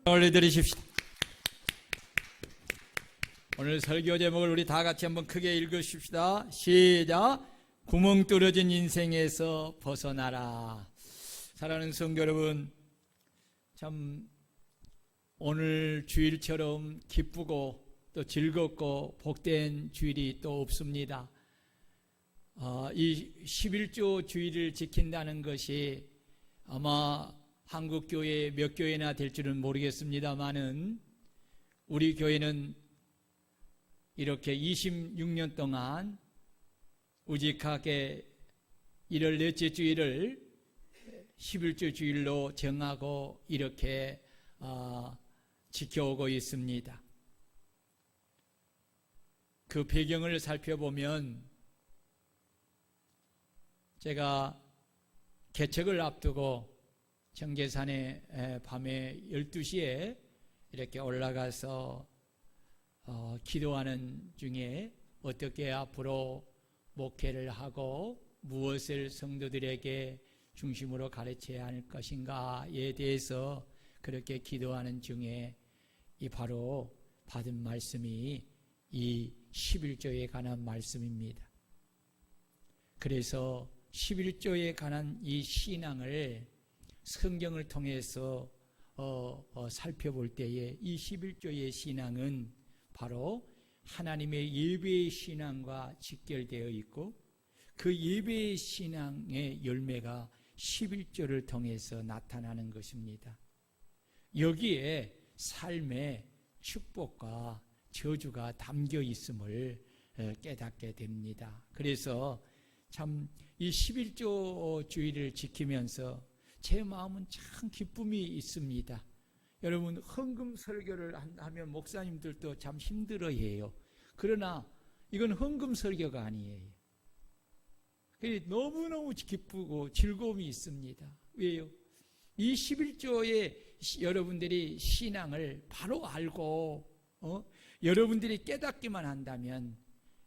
올려드리십시오. 오늘 설교 제목을 우리 다 같이 한번 크게 읽으십시다. 시작. 구멍 뚫어진 인생에서 벗어나라. 사랑하는 성도 여러분, 참 오늘 주일처럼 기쁘고 또 즐겁고 복된 주일이 또 없습니다. 이 11조 주일을 지킨다는 것이 아마 한국 교회 몇 교회나 될 줄은 모르겠습니다만은 우리 교회는 이렇게 26년 동안 우직하게 1월 넷째 주일을 11조 주일로 정하고 이렇게 지켜오고 있습니다. 그 배경을 살펴보면 제가 개척을 앞두고 청계산에 밤에 12시에 이렇게 올라가서 기도하는 중에 어떻게 앞으로 목회를 하고 무엇을 성도들에게 중심으로 가르쳐야 할 것인가에 대해서 그렇게 기도하는 중에 이 바로 받은 말씀이 이 11조에 관한 말씀입니다. 그래서 11조에 관한 이 신앙을 성경을 통해서 살펴볼 때에 이 11조의 신앙은 바로 하나님의 예배의 신앙과 직결되어 있고 그 예배의 신앙의 열매가 11조를 통해서 나타나는 것입니다. 여기에 삶의 축복과 저주가 담겨 있음을 깨닫게 됩니다. 그래서 참 이 11조 주일을 지키면서 제 마음은 참 기쁨이 있습니다. 여러분, 헌금 설교를 하면 목사님들도 참 힘들어해요. 그러나 이건 헌금 설교가 아니에요. 너무너무 기쁘고 즐거움이 있습니다. 왜요? 이 11조의 여러분들이 신앙을 바로 알고 여러분들이 깨닫기만 한다면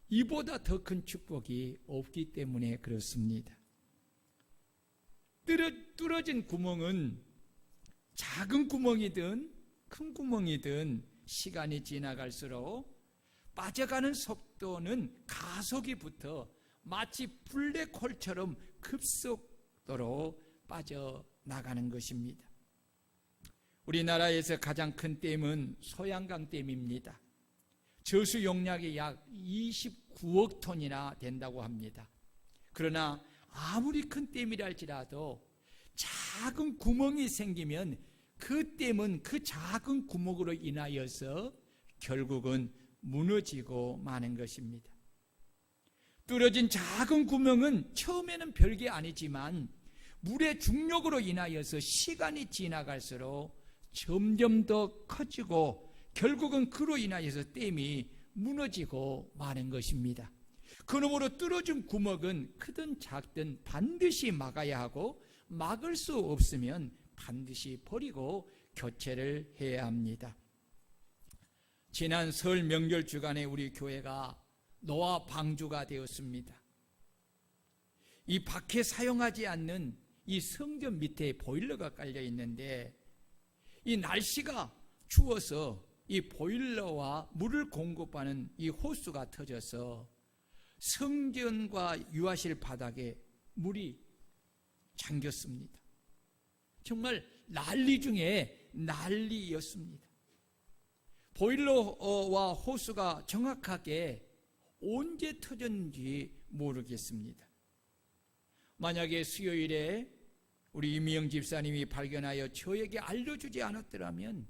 이보다 더 큰 축복이 없기 때문에 그렇습니다. 뚫어진 구멍은 작은 구멍이든 큰 구멍이든 시간이 지나갈수록 빠져가는 속도는 가속이 붙어 마치 블랙홀처럼 급속도로 빠져나가는 것입니다. 우리나라에서 가장 큰 댐은 소양강 댐입니다. 저수 용량이 약 29억 톤이나 된다고 합니다. 그러나 아무리 큰 댐이라 할지라도 작은 구멍이 생기면 그 댐은 그 작은 구멍으로 인하여서 결국은 무너지고 마는 것입니다. 뚫어진 작은 구멍은 처음에는 별게 아니지만 물의 중력으로 인하여서 시간이 지나갈수록 점점 더 커지고 결국은 그로 인하여서 댐이 무너지고 마는 것입니다. 그러므로 뚫어진 구멍은 크든 작든 반드시 막아야 하고 막을 수 없으면 반드시 버리고 교체를 해야 합니다. 지난 설 명절 주간에 우리 교회가 노아 방주가 되었습니다. 이 밖에 사용하지 않는 이 성전 밑에 보일러가 깔려 있는데 이 날씨가 추워서 이 보일러와 물을 공급하는 이 호스가 터져서 성전과 유아실 바닥에 물이 잠겼습니다. 정말 난리 중에 난리였습니다. 보일러와 호스가 정확하게 언제 터졌는지 모르겠습니다. 만약에 수요일에 우리 이미영 집사님이 발견하여 저에게 알려주지 않았더라면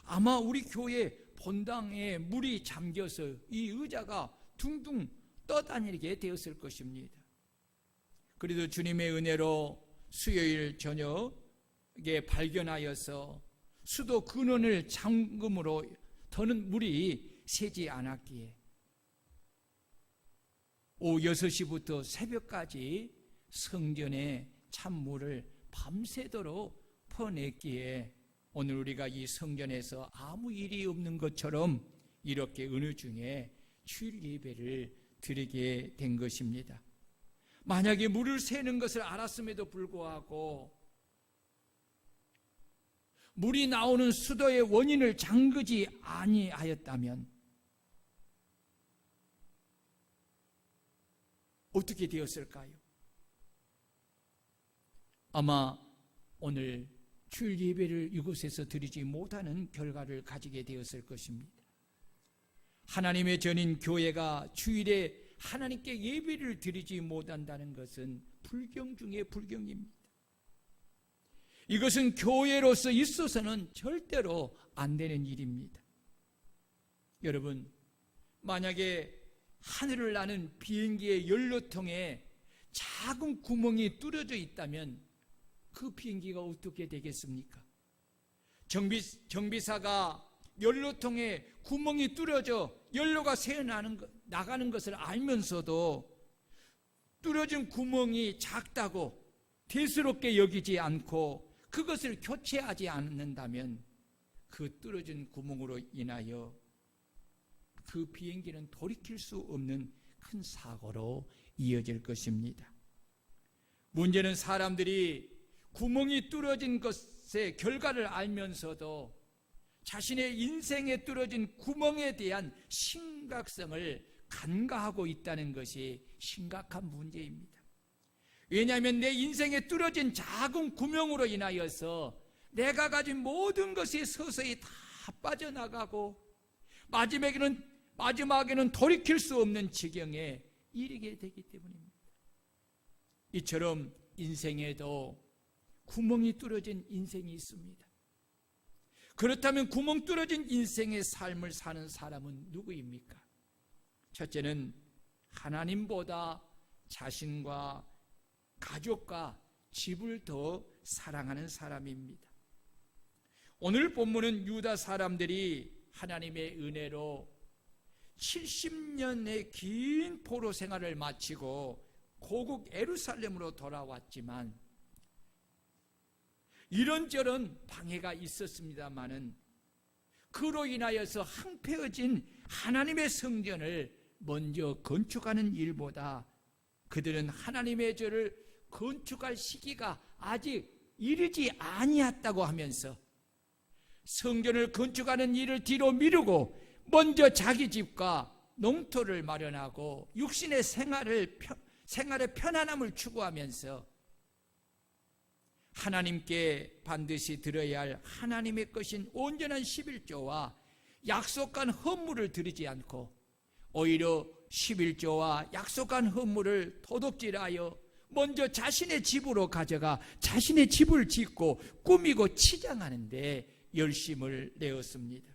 아마 우리 교회 본당에 물이 잠겨서 이 의자가 둥둥 떠다니게 되었을 것입니다. 그래도 주님의 은혜로 수요일 저녁에 발견하여서 수도 근원을 잠금으로 더는 물이 새지 않았기에 오후 6시부터 새벽까지 성전에 찬물을 밤새도록 퍼냈기에 오늘 우리가 이 성전에서 아무 일이 없는 것처럼 이렇게 어느 중에 주일 예배를 드리게 된 것입니다. 만약에 물을 새는 것을 알았음에도 불구하고 물이 나오는 수도의 원인을 잠그지 아니하였다면 어떻게 되었을까요? 아마 오늘 주일 예배를 이곳에서 드리지 못하는 결과를 가지게 되었을 것입니다. 하나님의 전인 교회가 주일에 하나님께 예배를 드리지 못한다는 것은 불경 중에 불경입니다. 이것은 교회로서 있어서는 절대로 안 되는 일입니다. 여러분, 만약에 하늘을 나는 비행기의 연료통에 작은 구멍이 뚫어져 있다면 그 비행기가 어떻게 되겠습니까? 정비사가 연료통에 구멍이 뚫어져 연료가 나가는 것을 알면서도 뚫어진 구멍이 작다고 대수롭게 여기지 않고 그것을 교체하지 않는다면 그 뚫어진 구멍으로 인하여 그 비행기는 돌이킬 수 없는 큰 사고로 이어질 것입니다. 문제는 사람들이 구멍이 뚫어진 것의 결과를 알면서도 자신의 인생에 뚫어진 구멍에 대한 심각성을 간과하고 있다는 것이 심각한 문제입니다. 왜냐하면 내 인생에 뚫어진 작은 구멍으로 인하여서 내가 가진 모든 것이 서서히 다 빠져나가고 마지막에는 돌이킬 수 없는 지경에 이르게 되기 때문입니다. 이처럼 인생에도 구멍이 뚫어진 인생이 있습니다. 그렇다면 구멍 뚫어진 인생의 삶을 사는 사람은 누구입니까? 첫째는 하나님보다 자신과 가족과 집을 더 사랑하는 사람입니다. 오늘 본문은 유다 사람들이 하나님의 은혜로 70년의 긴 포로 생활을 마치고 고국 예루살렘으로 돌아왔지만 이런저런 방해가 있었습니다마는 그로 인하여서 황폐해진 하나님의 성전을 먼저 건축하는 일보다 그들은 하나님의 절을 건축할 시기가 아직 이르지 아니었다고 하면서 성전을 건축하는 일을 뒤로 미루고 먼저 자기 집과 농토를 마련하고 육신의 생활의 편안함을 추구하면서 하나님께 반드시 드려야 할 하나님의 것인 온전한 11조와 약속한 헌물을 드리지 않고 오히려 11조와 약속한 헌물을 도둑질하여 먼저 자신의 집으로 가져가 자신의 집을 짓고 꾸미고 치장하는데 열심을 내었습니다.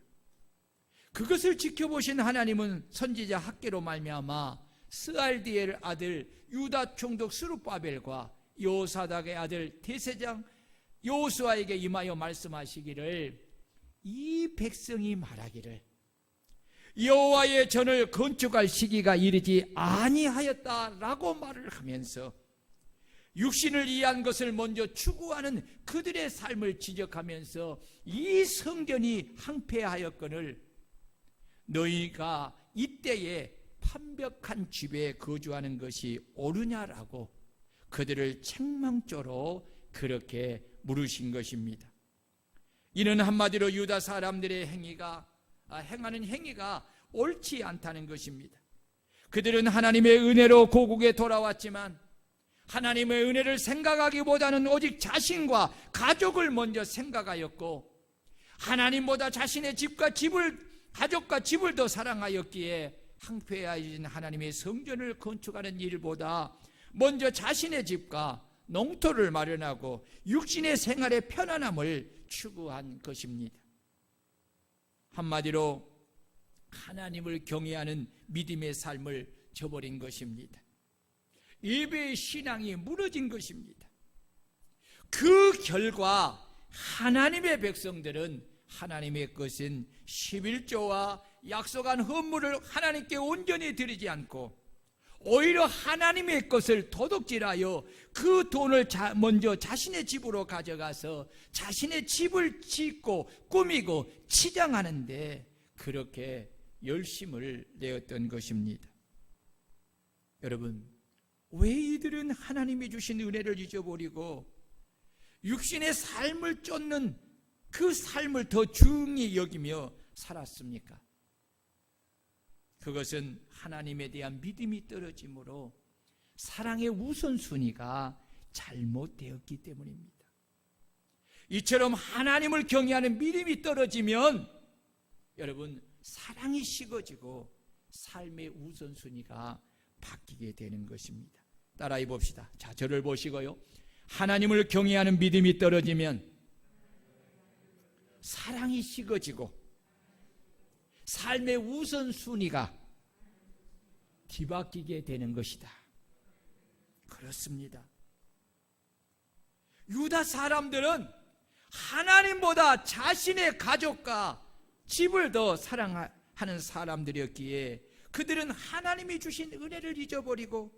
그것을 지켜보신 하나님은 선지자 학개로 말미암아 스알디엘 아들 유다 총독 스룹바벨과 여호사닥의 아들 대제사장 여호수아에게 임하여 말씀하시기를 이 백성이 말하기를 여호와의 전을 건축할 시기가 이르지 아니하였다라고 말을 하면서 육신을 이해한 것을 먼저 추구하는 그들의 삶을 지적하면서 이 성전이 황폐하였거늘 너희가 이때에 판벽한 집에 거주하는 것이 옳으냐라고 그들을 책망조로 그렇게 물으신 것입니다. 이는 한마디로 유다 사람들의 행하는 행위가 옳지 않다는 것입니다. 그들은 하나님의 은혜로 고국에 돌아왔지만 하나님의 은혜를 생각하기보다는 오직 자신과 가족을 먼저 생각하였고 하나님보다 자신의 가족과 집을 더 사랑하였기에 황폐해진 하나님의 성전을 건축하는 일보다 먼저 자신의 집과 농토를 마련하고 육신의 생활의 편안함을 추구한 것입니다. 한마디로 하나님을 경외하는 믿음의 삶을 저버린 것입니다. 예배의 신앙이 무너진 것입니다. 그 결과 하나님의 백성들은 하나님의 것인 11조와 약속한 헌물을 하나님께 온전히 드리지 않고 오히려 하나님의 것을 도둑질하여 그 돈을 먼저 자신의 집으로 가져가서 자신의 집을 짓고 꾸미고 치장하는데 그렇게 열심을 내었던 것입니다. 여러분, 왜 이들은 하나님이 주신 은혜를 잊어버리고 육신의 삶을 쫓는 그 삶을 더 중히 여기며 살았습니까? 그것은 하나님에 대한 믿음이 떨어지므로 사랑의 우선순위가 잘못되었기 때문입니다. 이처럼 하나님을 경외하는 믿음이 떨어지면 여러분 사랑이 식어지고 삶의 우선순위가 바뀌게 되는 것입니다. 따라해 봅시다. 자, 저를 보시고요. 하나님을 경외하는 믿음이 떨어지면 사랑이 식어지고 삶의 우선순위가 뒤바뀌게 되는 것이다. 그렇습니다. 유다 사람들은 하나님보다 자신의 가족과 집을 더 사랑하는 사람들이었기에 그들은 하나님이 주신 은혜를 잊어버리고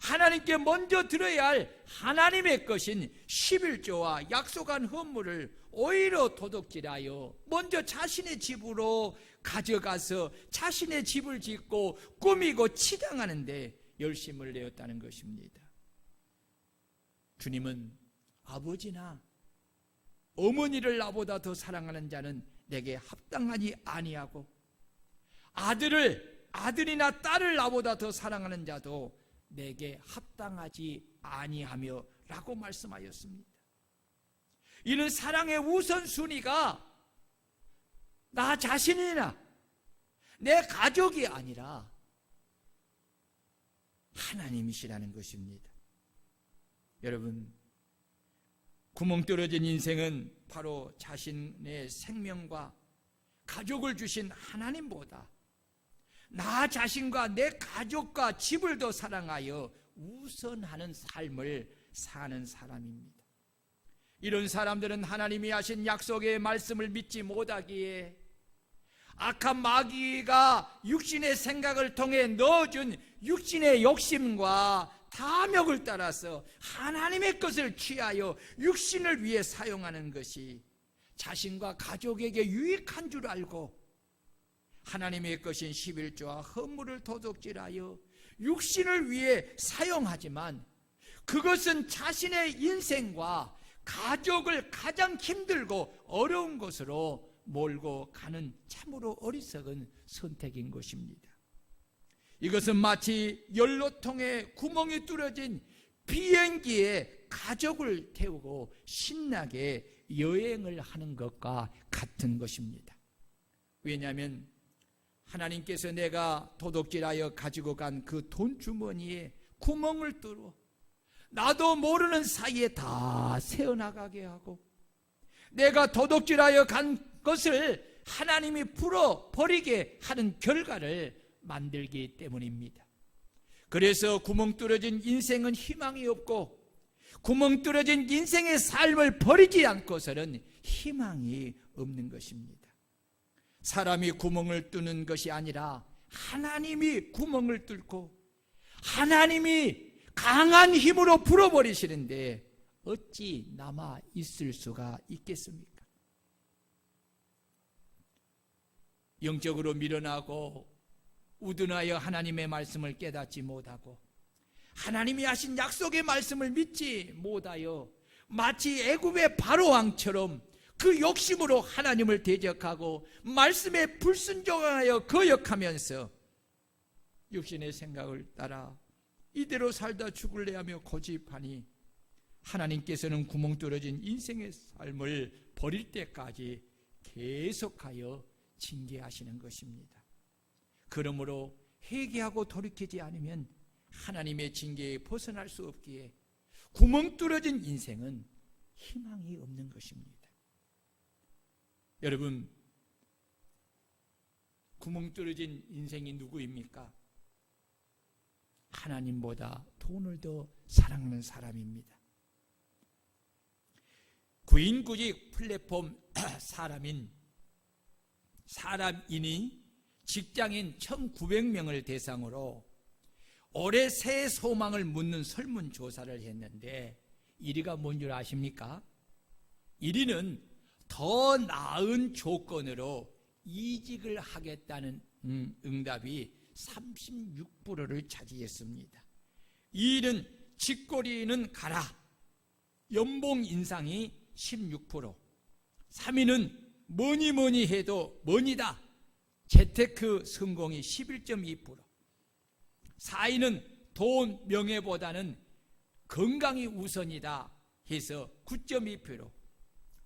하나님께 먼저 들어야 할 하나님의 것인 11조와 약속한 헌물을 오히려 도둑질하여 먼저 자신의 집으로 가져가서 자신의 집을 짓고 꾸미고 치장하는 데 열심을 내었다는 것입니다. 주님은 아버지나 어머니를 나보다 더 사랑하는 자는 내게 합당하지 아니하고 아들이나 딸을 나보다 더 사랑하는 자도 내게 합당하지 아니하며 라고 말씀하였습니다. 이는 사랑의 우선순위가 나 자신이나 내 가족이 아니라 하나님이시라는 것입니다. 여러분, 구멍 뚫어진 인생은 바로 자신의 생명과 가족을 주신 하나님보다 나 자신과 내 가족과 집을 더 사랑하여 우선하는 삶을 사는 사람입니다. 이런 사람들은 하나님이 하신 약속의 말씀을 믿지 못하기에 악한 마귀가 육신의 생각을 통해 넣어준 육신의 욕심과 탐욕을 따라서 하나님의 것을 취하여 육신을 위해 사용하는 것이 자신과 가족에게 유익한 줄 알고 하나님의 것인 11조와 헌물을 도둑질하여 육신을 위해 사용하지만 그것은 자신의 인생과 가족을 가장 힘들고 어려운 것으로 몰고 가는 참으로 어리석은 선택인 것입니다. 이것은 마치 연료통에 구멍이 뚫어진 비행기에 가족을 태우고 신나게 여행을 하는 것과 같은 것입니다. 왜냐하면 하나님께서 내가 도둑질하여 가지고 간 그 돈주머니에 구멍을 뚫어 나도 모르는 사이에 다 새어나가게 하고 내가 도둑질하여 간 것을 하나님이 풀어버리게 하는 결과를 만들기 때문입니다. 그래서 구멍 뚫어진 인생은 희망이 없고 구멍 뚫어진 인생의 삶을 버리지 않고서는 희망이 없는 것입니다. 사람이 구멍을 뚫는 것이 아니라 하나님이 구멍을 뚫고 하나님이 강한 힘으로 풀어버리시는데 어찌 남아 있을 수가 있겠습니까? 영적으로 밀어나고 우둔하여 하나님의 말씀을 깨닫지 못하고 하나님이 하신 약속의 말씀을 믿지 못하여 마치 애굽의 바로왕처럼 그 욕심으로 하나님을 대적하고 말씀에 불순종하여 거역하면서 육신의 생각을 따라 이대로 살다 죽을래 하며 고집하니 하나님께서는 구멍 뚫어진 인생의 삶을 버릴 때까지 계속하여 징계하시는 것입니다. 그러므로 회개하고 돌이키지 않으면 하나님의 징계에 벗어날 수 없기에 구멍 뚫어진 인생은 희망이 없는 것입니다. 여러분, 구멍 뚫어진 인생이 누구입니까? 하나님보다 돈을 더 사랑하는 사람입니다. 구인구직 플랫폼 사람인이 직장인 1,900명을 대상으로 올해 새해 소망을 묻는 설문조사를 했는데 1위가 뭔 줄 아십니까? 1위는 더 나은 조건으로 이직을 하겠다는 응답이 36%를 차지했습니다. 2위는 직거리는 가라, 연봉 인상이 16%, 3위는 뭐니 해도 머니다. 재테크 성공이 11.2%. 4위는 돈, 명예보다는 건강이 우선이다 해서 9.2%.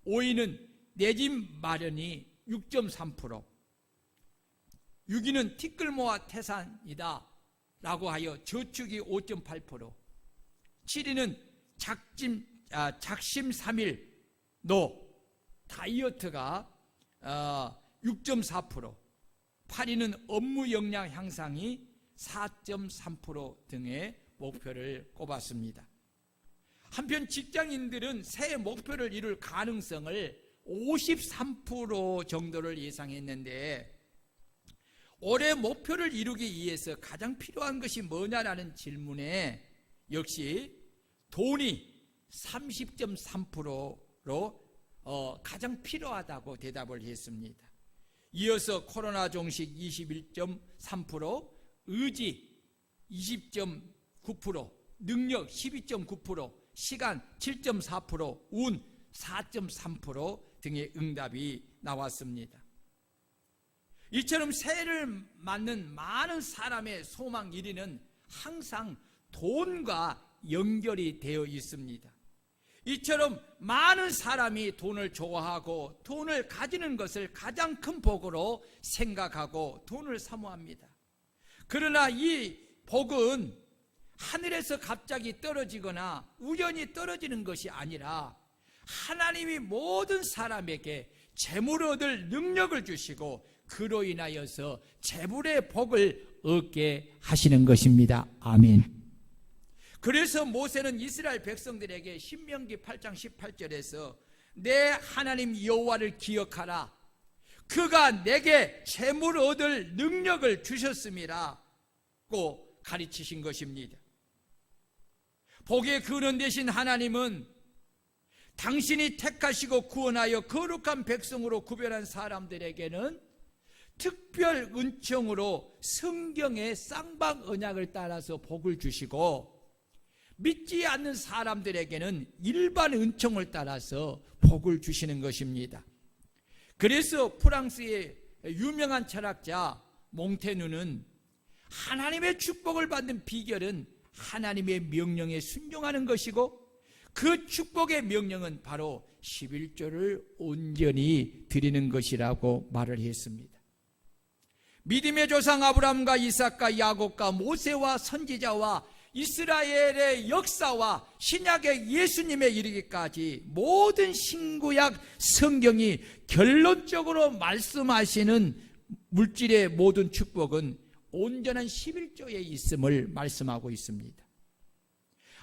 5위는 내 집 마련이 6.3%. 6위는 티끌 모아 태산이다 라고 하여 저축이 5.8%. 7위는 작심삼일 노 다이어트가 6.4%. 8위는 업무 역량 향상이 4.3% 등의 목표를 꼽았습니다. 한편 직장인들은 새해 목표를 이룰 가능성을 53% 정도를 예상했는데, 올해 목표를 이루기 위해서 가장 필요한 것이 뭐냐라는 질문에 역시 돈이 30.3%로 가장 필요하다고 대답을 했습니다. 이어서 코로나 종식 21.3%, 의지 20.9%, 능력 12.9%, 시간 7.4%, 운 4.3% 등의 응답이 나왔습니다. 이처럼 새해를 맞는 많은 사람의 소망 1위는 항상 돈과 연결이 되어 있습니다. 이처럼 많은 사람이 돈을 좋아하고 돈을 가지는 것을 가장 큰 복으로 생각하고 돈을 사모합니다. 그러나 이 복은 하늘에서 갑자기 떨어지거나 우연히 떨어지는 것이 아니라 하나님이 모든 사람에게 재물을 얻을 능력을 주시고 그로 인하여서 재물의 복을 얻게 하시는 것입니다. 아멘. 그래서 모세는 이스라엘 백성들에게 신명기 8장 18절에서 내 하나님 여호와를 기억하라. 그가 내게 재물을 얻을 능력을 주셨음이라고 가르치신 것입니다. 복의 근원 되신 하나님은 당신이 택하시고 구원하여 거룩한 백성으로 구별한 사람들에게는 특별 은총으로 성경의 쌍방 언약을 따라서 복을 주시고, 믿지 않는 사람들에게는 일반 은총을 따라서 복을 주시는 것입니다. 그래서 프랑스의 유명한 철학자 몽테누는 하나님의 축복을 받는 비결은 하나님의 명령에 순종하는 것이고, 그 축복의 명령은 바로 11조를 온전히 드리는 것이라고 말을 했습니다. 믿음의 조상 아브라함과 이삭과 야곱과 모세와 선지자와 이스라엘의 역사와 신약의 예수님에 이르기까지 모든 신구약 성경이 결론적으로 말씀하시는 물질의 모든 축복은 온전한 11조에 있음을 말씀하고 있습니다.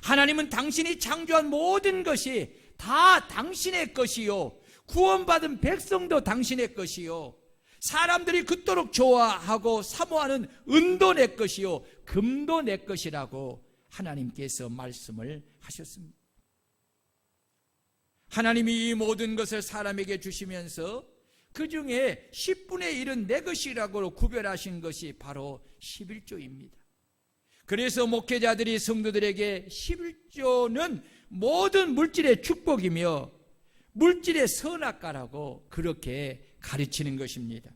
하나님은 당신이 창조한 모든 것이 다 당신의 것이요, 구원받은 백성도 당신의 것이요, 사람들이 그토록 좋아하고 사모하는 은도 내 것이요, 금도 내 것이라고 하나님께서 말씀을 하셨습니다. 하나님이 이 모든 것을 사람에게 주시면서 그 중에 10분의 1은 내 것이라고 구별하신 것이 바로 11조입니다. 그래서 목회자들이 성도들에게 11조는 모든 물질의 축복이며 물질의 선악과라고 그렇게 가르치는 것입니다.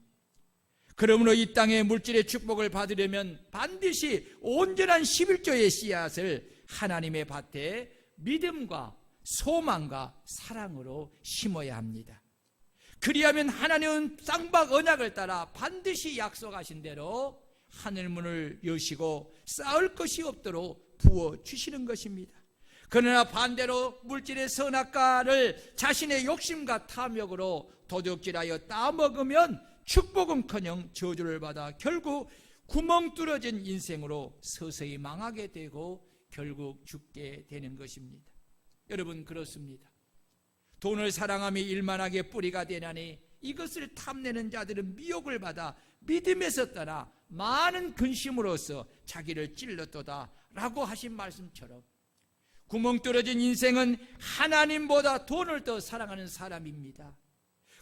그러므로 이 땅의 물질의 축복을 받으려면 반드시 온전한 11조의 씨앗을 하나님의 밭에 믿음과 소망과 사랑으로 심어야 합니다. 그리하면 하나님은 쌍방 언약을 따라 반드시 약속하신 대로 하늘문을 여시고 쌓을 것이 없도록 부어주시는 것입니다. 그러나 반대로 물질의 선악과를 자신의 욕심과 탐욕으로 도둑질하여 따먹으면 축복은커녕 저주를 받아 결국 구멍 뚫어진 인생으로 서서히 망하게 되고 결국 죽게 되는 것입니다. 여러분, 그렇습니다. 돈을 사랑함이 일만하게 뿌리가 되나니 이것을 탐내는 자들은 미혹을 받아 믿음에서 떠나 많은 근심으로써 자기를 찔렀도다 라고 하신 말씀처럼 구멍 뚫어진 인생은 하나님보다 돈을 더 사랑하는 사람입니다.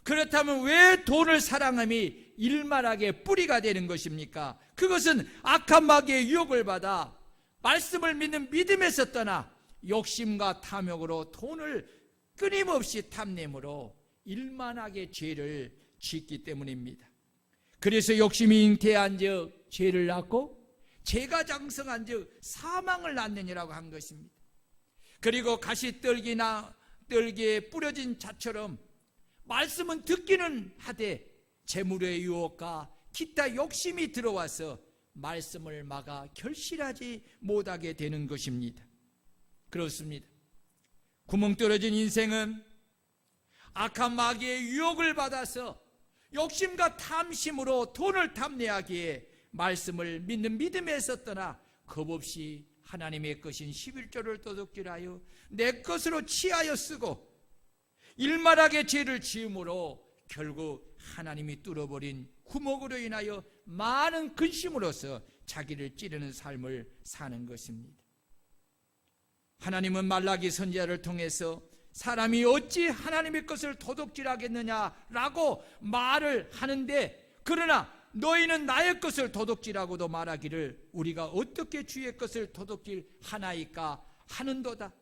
그렇다면 왜 돈을 사랑함이 일만하게 뿌리가 되는 것입니까? 그것은 악한 마귀의 유혹을 받아 말씀을 믿는 믿음에서 떠나 욕심과 탐욕으로 돈을 끊임없이 탐내므로 일만하게 죄를 짓기 때문입니다. 그래서 욕심이 잉태한 즉 죄를 낳고 죄가 장성한 즉 사망을 낳느니라고 한 것입니다. 그리고 가시떨기에 뿌려진 자처럼 말씀은 듣기는 하되 재물의 유혹과 기타 욕심이 들어와서 말씀을 막아 결실하지 못하게 되는 것입니다. 그렇습니다. 구멍 뚫어진 인생은 악한 마귀의 유혹을 받아서 욕심과 탐심으로 돈을 탐내하기에 말씀을 믿는 믿음에서 떠나 겁없이 하나님의 것인 11조를 도둑질하여 내 것으로 취하여 쓰고 일말하게 죄를 지음으로 결국 하나님이 뚫어버린 구멍으로 인하여 많은 근심으로서 자기를 찌르는 삶을 사는 것입니다. 하나님은 말라기 선지자를 통해서 사람이 어찌 하나님의 것을 도둑질하겠느냐라고 말을 하는데, 그러나 너희는 나의 것을 도둑질하고도 말하기를 우리가 어떻게 주의 것을 도둑질하나이까 하는도다.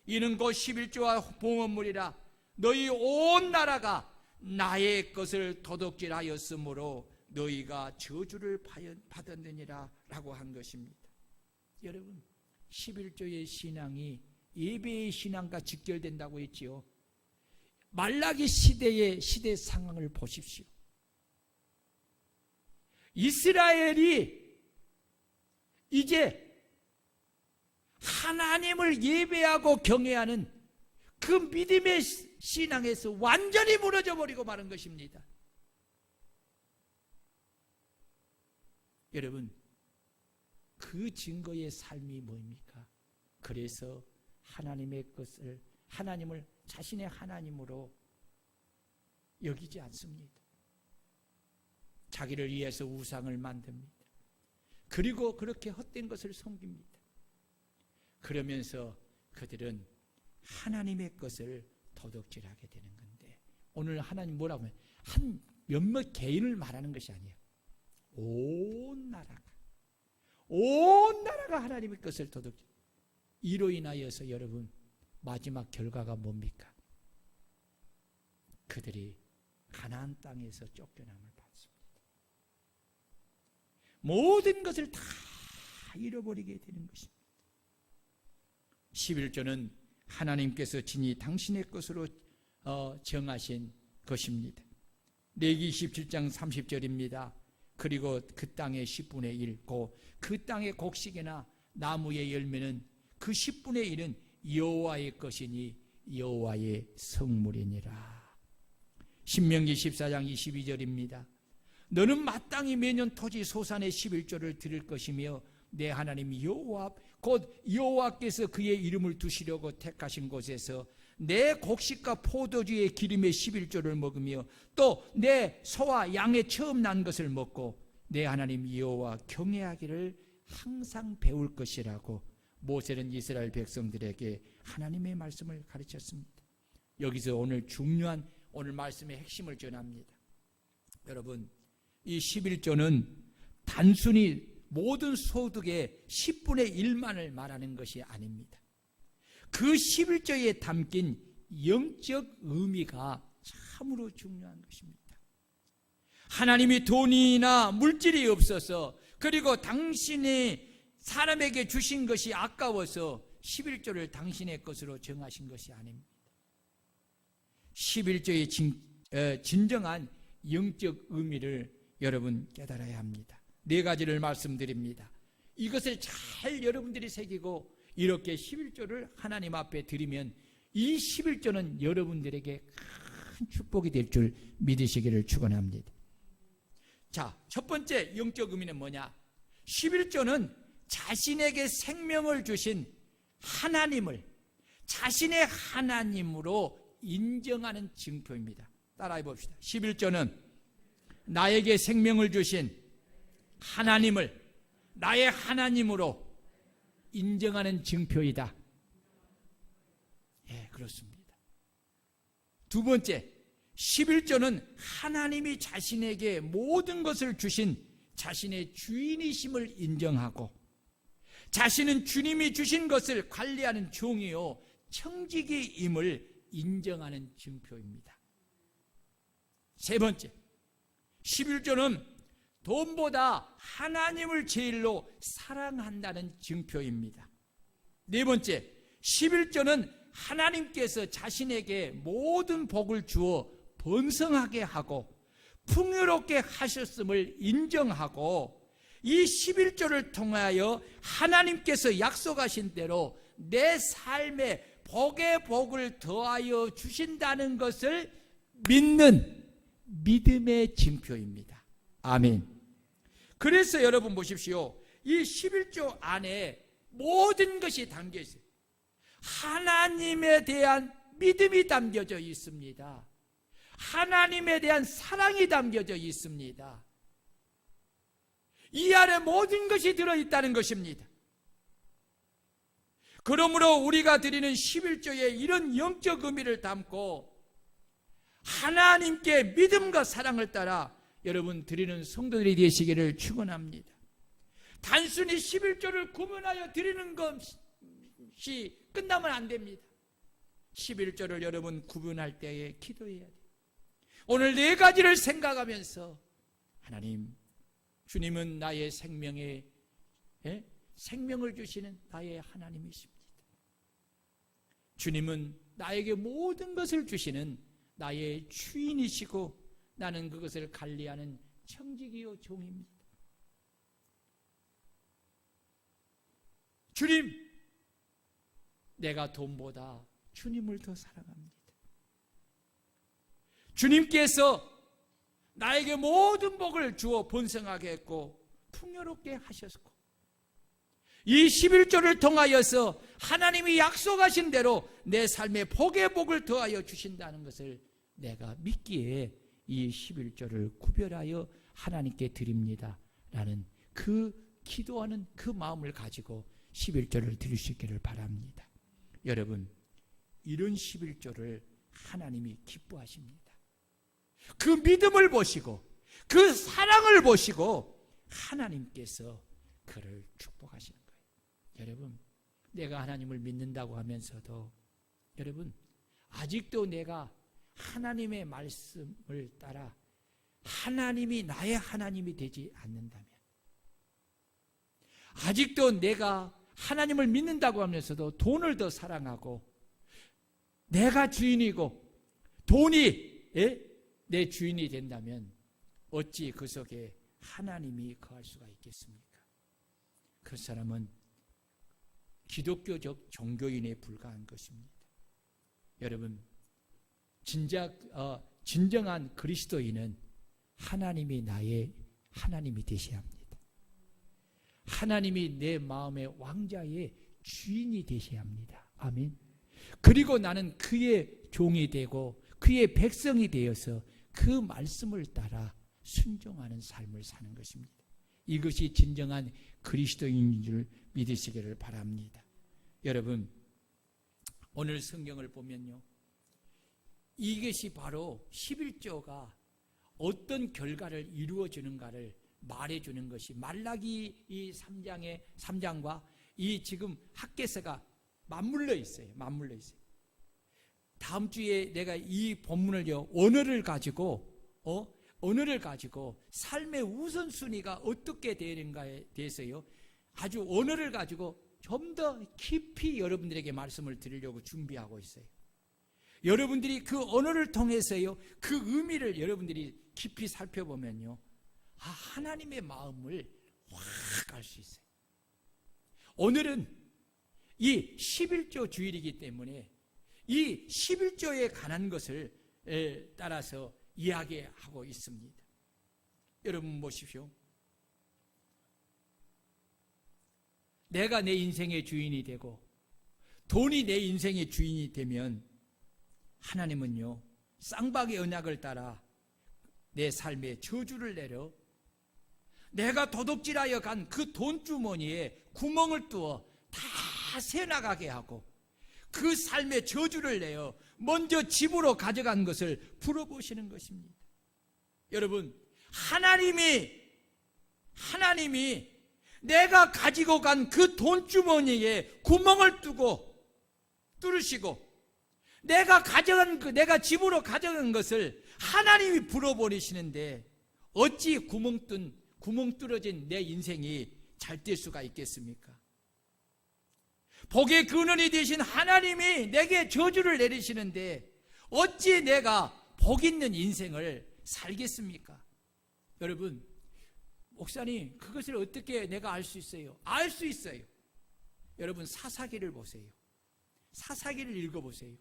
이는 곧 11조와 봉헌물이라. 너희 온 나라가 나의 것을 도둑질하였으므로 너희가 저주를 받았느니라 라고 한 것입니다. 여러분, 11조의 신앙이 예배의 신앙과 직결된다고 했지요. 말라기 시대의 시대 상황을 보십시오. 이스라엘이 이제 하나님을 예배하고 경외하는 그 믿음의 신앙에서 완전히 무너져 버리고 마는 것입니다. 여러분, 그 증거의 삶이 뭡니까? 그래서 하나님의 것을, 하나님을 자신의 하나님으로 여기지 않습니다. 자기를 위해서 우상을 만듭니다. 그리고 그렇게 헛된 것을 섬깁니다. 그러면서 그들은 하나님의 것을 도둑질하게 되는 건데, 오늘 하나님 뭐라고 하면 한 몇몇 개인을 말하는 것이 아니에요. 온 나라가 하나님의 것을 도둑질. 이로 인하여서 여러분, 마지막 결과가 뭡니까? 그들이 가나안 땅에서 쫓겨남을 받습니다. 모든 것을 다 잃어버리게 되는 것입니다. 11조는 하나님께서 친히 당신의 것으로 정하신 것입니다. 레위기 27장 30절입니다. 그리고 그 땅의 10분의 1, 그 땅의 곡식이나 나무의 열매는 그 10분의 1은 여호와의 것이니 여호와의 성물이니라. 신명기 14장 22절입니다. 너는 마땅히 매년 토지 소산의 11조를 드릴 것이며 내 하나님 여호와 곧 여호와께서 그의 이름을 두시려고 택하신 곳에서 내 곡식과 포도주의 기름의 11조를 먹으며 또 내 소와 양의 처음 난 것을 먹고 내 하나님 여호와 경외하기를 항상 배울 것이라고 모세는 이스라엘 백성들에게 하나님의 말씀을 가르쳤습니다. 여기서 오늘 중요한 오늘 말씀의 핵심을 전합니다. 여러분, 이 11조는 단순히 모든 소득의 10분의 1만을 말하는 것이 아닙니다. 그 11조에 담긴 영적 의미가 참으로 중요한 것입니다. 하나님이 돈이나 물질이 없어서, 그리고 당신이 사람에게 주신 것이 아까워서 11조를 당신의 것으로 정하신 것이 아닙니다. 11조의 진정한 영적 의미를 여러분 깨달아야 합니다. 네 가지를 말씀드립니다. 이것을 잘 여러분들이 새기고 이렇게 11조를 하나님 앞에 드리면 이 11조는 여러분들에게 큰 축복이 될 줄 믿으시기를 축원합니다. 자, 첫 번째 영적 의미는 뭐냐? 11조는 자신에게 생명을 주신 하나님을 자신의 하나님으로 인정하는 증표입니다. 따라해 봅시다. 11조는 나에게 생명을 주신 하나님을 나의 하나님으로 인정하는 증표이다. 예, 그렇습니다. 두 번째, 11조는 하나님이 자신에게 모든 것을 주신 자신의 주인이심을 인정하고 자신은 주님이 주신 것을 관리하는 종이요 청지기임을 인정하는 증표입니다. 세 번째, 11조는 돈보다 하나님을 제일로 사랑한다는 증표입니다. 네 번째, 11조는 하나님께서 자신에게 모든 복을 주어 번성하게 하고 풍요롭게 하셨음을 인정하고, 이 11조를 통하여 하나님께서 약속하신 대로 내 삶에 복의 복을 더하여 주신다는 것을 믿는 믿음의 징표입니다. 아멘. 그래서 여러분 보십시오. 이 11조 안에 모든 것이 담겨 있어요. 하나님에 대한 믿음이 담겨져 있습니다. 하나님에 대한 사랑이 담겨져 있습니다. 이 안에 모든 것이 들어있다는 것입니다. 그러므로 우리가 드리는 11조에 이런 영적 의미를 담고 하나님께 믿음과 사랑을 따라 여러분 드리는 성도들이 되시기를 축원합니다. 단순히 11조를 구분하여 드리는 것이 끝나면 안 됩니다. 11조를 여러분 구분할 때에 기도해야 돼요. 오늘 네 가지를 생각하면서 하나님, 주님은 나의 생명을 주시는 나의 하나님이십니다. 주님은 나에게 모든 것을 주시는 나의 주인이시고 나는 그것을 관리하는 청지기요 종입니다. 주님, 내가 돈보다 주님을 더 사랑합니다. 주님께서 나에게 모든 복을 주어 번성하게 했고 풍요롭게 하셨고, 이 11조를 통하여서 하나님이 약속하신 대로 내 삶에 복의 복을 더하여 주신다는 것을 내가 믿기에 이 11조를 구별하여 하나님께 드립니다 라는 그 기도하는 그 마음을 가지고 11조를 드릴 수 있기를 바랍니다. 여러분, 이런 11조를 하나님이 기뻐하십니다. 그 믿음을 보시고 그 사랑을 보시고 하나님께서 그를 축복하시는 거예요. 여러분, 내가 하나님을 믿는다고 하면서도 여러분, 아직도 내가 하나님의 말씀을 따라 하나님이 나의 하나님이 되지 않는다면, 아직도 내가 하나님을 믿는다고 하면서도 돈을 더 사랑하고 내가 주인이고 돈이 내 주인이 된다면 어찌 그 속에 하나님이 거할 수가 있겠습니까? 그 사람은 기독교적 종교인에 불과한 것입니다. 여러분, 진정한 그리스도인은 하나님이 나의 하나님이 되셔야 합니다. 하나님이 내 마음의 왕자의 주인이 되셔야 합니다. 아멘. 그리고 나는 그의 종이 되고 그의 백성이 되어서 그 말씀을 따라 순종하는 삶을 사는 것입니다. 이것이 진정한 그리스도인인 줄 믿으시기를 바랍니다. 여러분, 오늘 성경을 보면요, 이것이 바로 11조가 어떤 결과를 이루어주는가를 말해주는 것이 말라기 이 3장과 이 지금 학개서가 맞물려 있어요. 다음 주에 내가 이 본문을요, 언어를 가지고 삶의 우선순위가 어떻게 되는가에 대해서요, 아주 언어를 가지고 좀 더 깊이 여러분들에게 말씀을 드리려고 준비하고 있어요. 여러분들이 그 언어를 통해서요, 그 의미를 여러분들이 깊이 살펴보면요, 하나님의 마음을 확 알 수 있어요. 오늘은 이 11조 주일이기 때문에 이 11조에 관한 것을 따라서 이야기하고 있습니다. 여러분 보십시오. 내가 내 인생의 주인이 되고 돈이 내 인생의 주인이 되면 하나님은요, 쌍방의 언약을 따라 내 삶에 저주를 내려 내가 도둑질하여 간 그 돈주머니에 구멍을 뚫어 다 새나가게 하고 그 삶에 저주를 내어 먼저 집으로 가져간 것을 풀어보시는 것입니다. 여러분, 하나님이 내가 가지고 간 그 돈주머니에 구멍을 뚫으시고 내가 집으로 가져간 것을 하나님이 불어버리시는데 어찌 구멍 뚫어진 내 인생이 잘 될 수가 있겠습니까? 복의 근원이 되신 하나님이 내게 저주를 내리시는데 어찌 내가 복 있는 인생을 살겠습니까? 여러분, 목사님, 그것을 어떻게 내가 알 수 있어요? 알 수 있어요. 여러분, 사사기를 보세요. 사사기를 읽어보세요.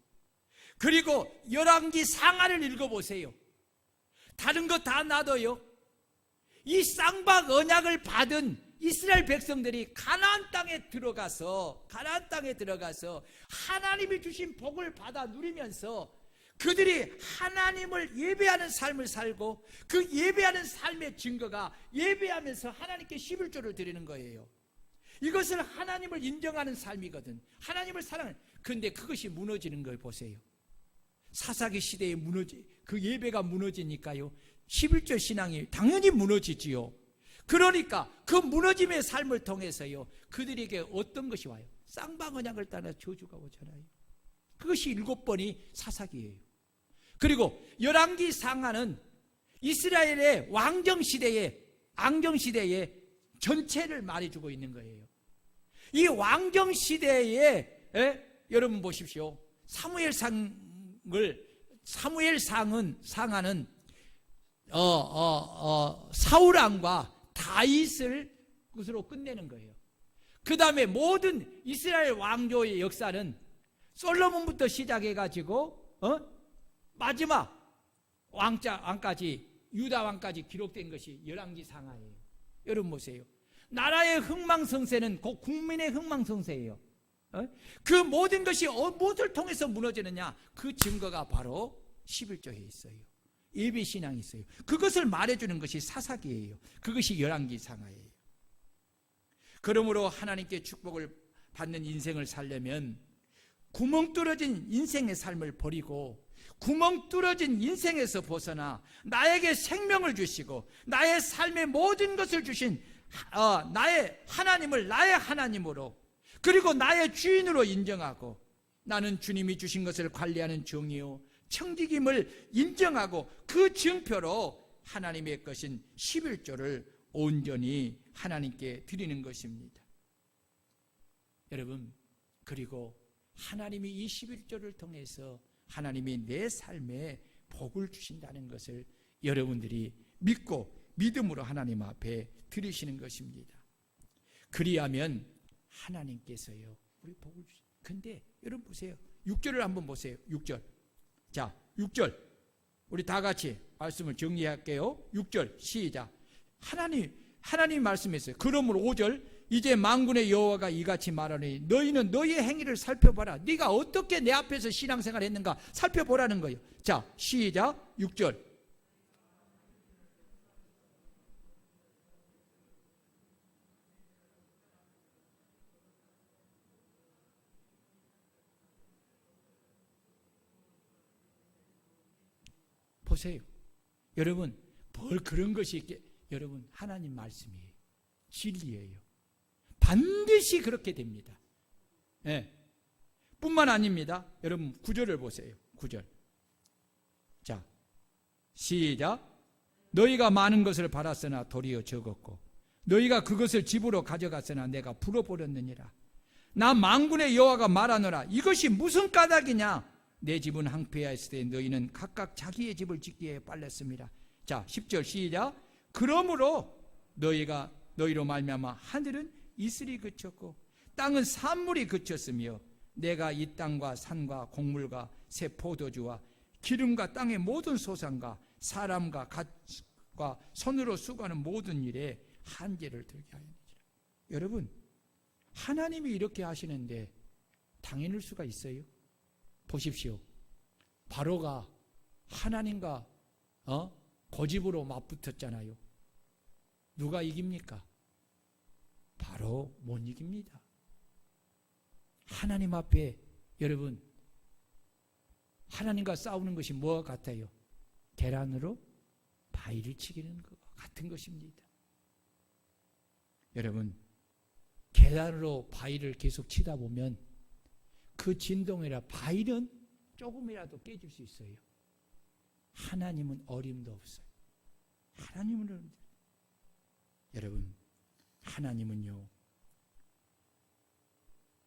그리고 열왕기 상하를 읽어보세요. 다른 거 다 놔둬요. 이 쌍박 언약을 받은 이스라엘 백성들이 가나안 땅에 들어가서 하나님이 주신 복을 받아 누리면서 그들이 하나님을 예배하는 삶을 살고 그 예배하는 삶의 증거가 예배하면서 하나님께 11조를 드리는 거예요. 이것을 하나님을 인정하는 삶이거든. 하나님을 사랑하는. 그런데 그것이 무너지는 걸 보세요. 사사기 시대에 그 예배가 무너지니까요, 11조 신앙이 당연히 무너지지요. 그러니까 그 무너짐의 삶을 통해서요, 그들에게 어떤 것이 와요? 쌍방 언약을 따라 저주가 오잖아요. 그것이 7번이 사사기예요. 그리고 열왕기 상하는 이스라엘의 왕정시대의 전체를 말해주고 있는 거예요. 이 왕정시대에 여러분 보십시오. 사무엘상은 사울왕과 다윗을 것으로 끝내는 거예요. 그 다음에 모든 이스라엘 왕조의 역사는 솔로몬부터 시작해가지고 마지막 왕까지, 유다 왕까지 기록된 것이 열왕기 상하예요. 여러분 보세요. 나라의 흥망성쇠는 곧 국민의 흥망성쇠예요. 그 모든 것이 무엇을 통해서 무너지느냐? 그 증거가 바로 11조에 있어요. 예배신앙이 있어요. 그것을 말해주는 것이 사사기예요. 그것이 열왕기 상하예요. 그러므로 하나님께 축복을 받는 인생을 살려면 구멍 뚫어진 인생의 삶을 버리고 구멍 뚫어진 인생에서 벗어나 나에게 생명을 주시고 나의 삶의 모든 것을 주신 나의 하나님을 나의 하나님으로, 그리고 나의 주인으로 인정하고 나는 주님이 주신 것을 관리하는 종이요 청지김을 인정하고 그 증표로 하나님의 것인 11조를 온전히 하나님께 드리는 것입니다. 여러분, 그리고 하나님이 이 11조를 통해서 하나님이 내 삶에 복을 주신다는 것을 여러분들이 믿고 믿음으로 하나님 앞에 드리시는 것입니다. 그리하면 하나님께서요 우리 복을 주십니다. 근데 여러분 보세요. 6절을 한번 보세요. 6절. 자, 6절 우리 다 같이 말씀을 정리할게요. 6절 시작. 하나님 말씀했어요. 그러므로 5절 이제 만군의 여호와가 이같이 말하니 너희는 너희의 행위를 살펴봐라. 네가 어떻게 내 앞에서 신앙생활 했는가 살펴보라는 거예요. 자, 시작. 6절. 보세요. 여러분, 뭘 그런 것이 있게, 여러분, 하나님 말씀이에요. 진리예요. 반드시 그렇게 됩니다. 예. 뿐만 아닙니다. 여러분 9절을 보세요. 9절. 자, 시작. 너희가 많은 것을 바랐으나 도리어 적었고 너희가 그것을 집으로 가져갔으나 내가 불어버렸느니라. 나 만군의 여호와가 말하노라. 이것이 무슨 까닭이냐? 내 집은 항폐하였을 때 너희는 각각 자기의 집을 짓기에 빨렸습니다. 자, 10절 시작. 그러므로 너희로 말미암아 하늘은 이슬이 그쳤고 땅은 산물이 그쳤으며 내가 이 땅과 산과 곡물과 새 포도주와 기름과 땅의 모든 소산과 사람과 갓과 손으로 수고하는 모든 일에 한계를 들게 하였느니라. 여러분, 하나님이 이렇게 하시는데 당연할 수가 있어요? 보십시오. 바로가 하나님과 고집으로 맞붙었잖아요. 누가 이깁니까? 바로 못 이깁니다. 하나님 앞에 여러분, 하나님과 싸우는 것이 뭐와 같아요? 계란으로 바위를 치기는 것 같은 것입니다. 여러분, 계란으로 바위를 계속 치다 보면 그 진동이라 바위는 조금이라도 깨질 수 있어요. 하나님은 어림도 없어요. 하나님은 여러분, 하나님은요,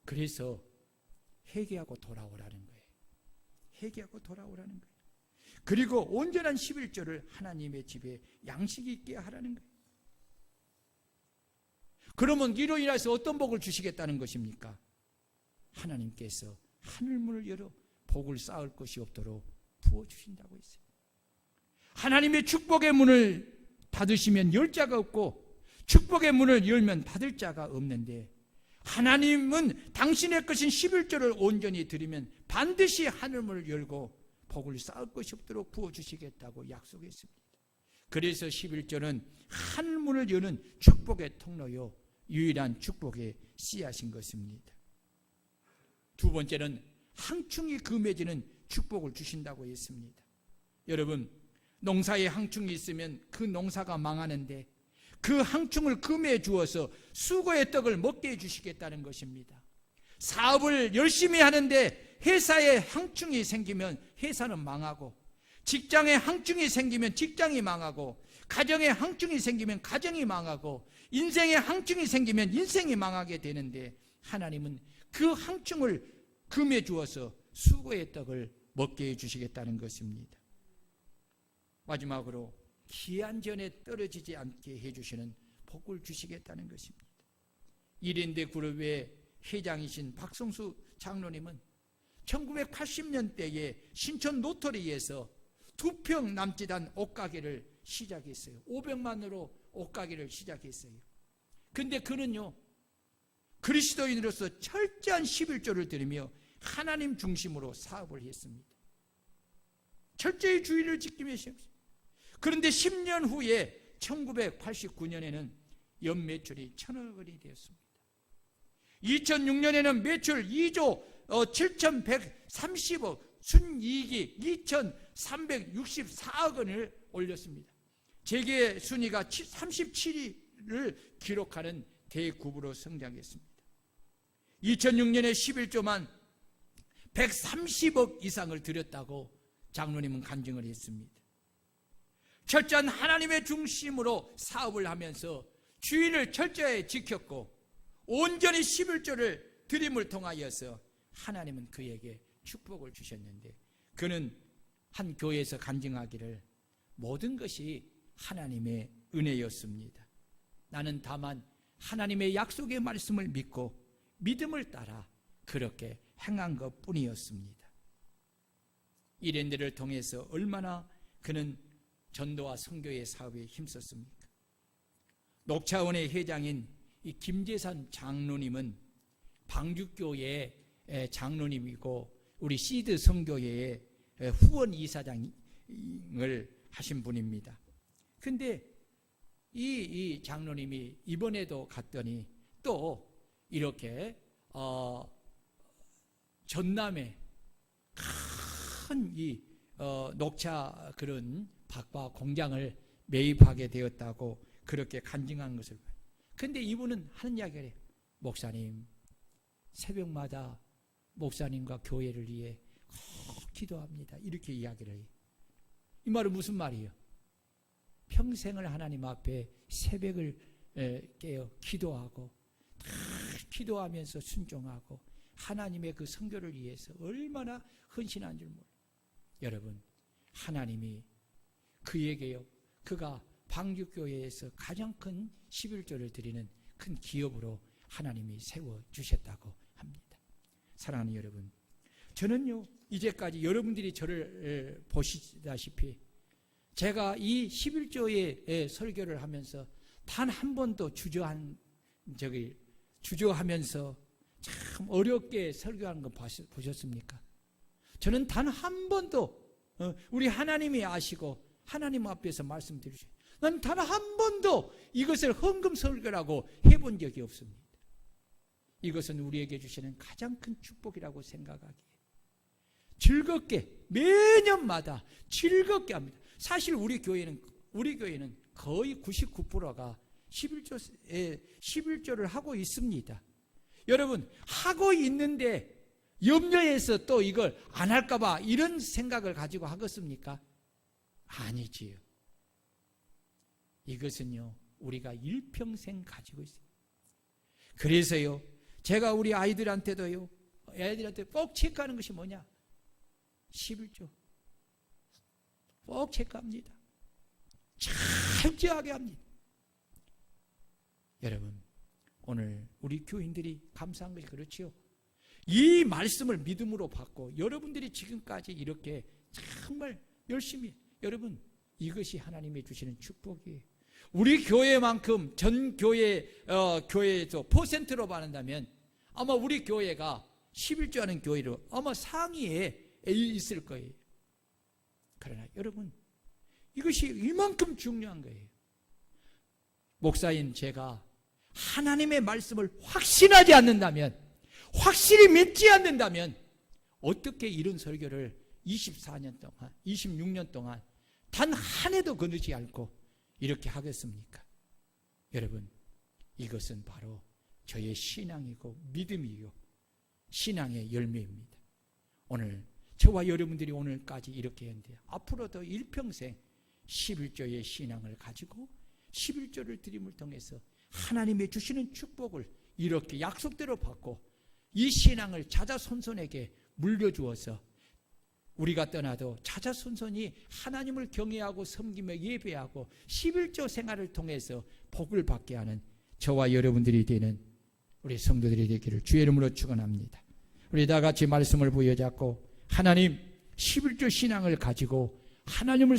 그래서 회개하고 돌아오라는 거예요. 회개하고 돌아오라는 거예요. 그리고 온전한 11조를 하나님의 집에 양식 있게 하라는 거예요. 그러면 이로 인해서 어떤 복을 주시겠다는 것입니까? 하나님께서 하늘문을 열어 복을 쌓을 것이 없도록 부어주신다고 했어요. 하나님의 축복의 문을 닫으시면 열 자가 없고 축복의 문을 열면 받을 자가 없는데, 하나님은 당신의 것인 11조를 온전히 드리면 반드시 하늘문을 열고 복을 쌓을 것이 없도록 부어주시겠다고 약속했습니다. 그래서 11조는 하늘문을 여는 축복의 통로요, 유일한 축복의 씨앗인 것입니다. 두 번째는 항충이 금해지는 축복을 주신다고 했습니다. 여러분, 농사에 항충이 있으면 그 농사가 망하는데 그 항충을 금해 주어서 수고의 떡을 먹게 해주시겠다는 것입니다. 사업을 열심히 하는데 회사에 항충이 생기면 회사는 망하고, 직장에 항충이 생기면 직장이 망하고, 가정에 항충이 생기면 가정이 망하고, 인생에 항충이 생기면 인생이 망하게 되는데, 하나님은 그 항충을 금해 주어서 수고의 떡을 먹게 해주시겠다는 것입니다. 마지막으로 기한 전에 떨어지지 않게 해주시는 복을 주시겠다는 것입니다. 이랜드 그룹의 회장이신 박성수 장로님은 1980년대에 신촌 노터리에서 2평 남짓한 옷가게를 시작했어요. 500만으로 옷가게를 시작했어요. 근데 그는요, 그리스도인으로서 철저한 11조를 드리며 하나님 중심으로 사업을 했습니다. 철저히 주의를 지키며 시작했습니다. 그런데 10년 후에 1989년에는 연 매출이 1,000억 원이 되었습니다. 2006년에는 매출 2조 7,130억, 순이익이 2,364억 원을 올렸습니다. 재계 순위가 37위를 기록하는 대국으로 성장했습니다. 2006년에 11조만 130억 이상을 들였다고 장로님은 간증을 했습니다. 철저한 하나님의 중심으로 사업을 하면서 주의를 철저히 지켰고 온전히 11조를 드림을 통하여서 하나님은 그에게 축복을 주셨는데, 그는 한 교회에서 간증하기를 모든 것이 하나님의 은혜였습니다. 나는 다만 하나님의 약속의 말씀을 믿고 믿음을 따라 그렇게 행한 것 뿐이었습니다. 이랜드를 통해서 얼마나 그는 전도와 선교의 사업에 힘썼습니까? 녹차원의 회장인 이 김재산 장로님은 방주교회 장로님이고 우리 시드 선교회의 후원 이사장을 하신 분입니다. 근데 이 장로님이 이번에도 갔더니 또 이렇게 전남에 큰 이 녹차 그런 박과 공장을 매입하게 되었다고 그렇게 간증한 것을 봐요. 근데 이분은 하는 이야기를 해요. 목사님, 새벽마다 목사님과 교회를 위해 기도합니다. 이렇게 이야기를 해요. 이 말은 무슨 말이에요? 평생을 하나님 앞에 새벽을 깨어 기도하고 기도하면서 순종하고 하나님의 그 선교를 위해서 얼마나 헌신한 줄 몰라요. 여러분, 하나님이 그에게요, 그가 방주교회에서 가장 큰 11조를 드리는 큰 기업으로 하나님이 세워주셨다고 합니다. 사랑하는 여러분, 저는요 이제까지 여러분들이 저를 보시다시피 제가 이 11조의 설교를 하면서 단 한 번도 주저하면서 참 어렵게 설교하는 거 보셨습니까? 저는 단 한 번도 우리 하나님이 아시고 하나님 앞에서 말씀드리죠. 난 단 한 번도 이것을 헌금 설교라고 해본 적이 없습니다. 이것은 우리에게 주시는 가장 큰 축복이라고 생각하기에 즐겁게 매년마다 즐겁게 합니다. 사실 우리 교회는 거의 99%가 11조를 하고 있습니다. 여러분, 하고 있는데 염려해서 또 이걸 안 할까봐 이런 생각을 가지고 하겠습니까? 아니지요. 이것은요, 우리가 일평생 가지고 있어요. 그래서요, 제가 우리 아이들한테도요, 애들한테 꼭 체크하는 것이 뭐냐? 11조. 꼭 체크합니다. 철저하게 합니다. 여러분, 오늘 우리 교인들이 감사한 것이 그렇지요. 이 말씀을 믿음으로 받고 여러분들이 지금까지 이렇게 정말 열심히, 여러분, 이것이 하나님이 주시는 축복이에요. 우리 교회만큼 전 교회에서 퍼센트로 받는다면 아마 우리 교회가 11조 하는 교회로 아마 상위에 있을 거예요. 그러나 여러분, 이것이 이만큼 중요한 거예요. 목사인 제가 하나님의 말씀을 확신하지 않는다면, 확실히 믿지 않는다면 어떻게 이런 설교를 24년 동안, 26년 동안 단 한 해도 거두지 않고 이렇게 하겠습니까? 여러분, 이것은 바로 저의 신앙이고 믿음이요, 신앙의 열매입니다. 오늘 저와 여러분들이 오늘까지 이렇게 했는데 앞으로도 일평생 11조의 신앙을 가지고 11조를 드림을 통해서 하나님의 주시는 축복을 이렇게 약속대로 받고 이 신앙을 자자손손에게 물려주어서 우리가 떠나도 자자손손이 하나님을 경외하고 섬기며 예배하고 11조 생활을 통해서 복을 받게 하는 저와 여러분들이 되는 우리 성도들이 되기를 주의 이름으로 축원합니다. 우리 다 같이 말씀을 부여잡고 하나님 11조 신앙을 가지고 하나님을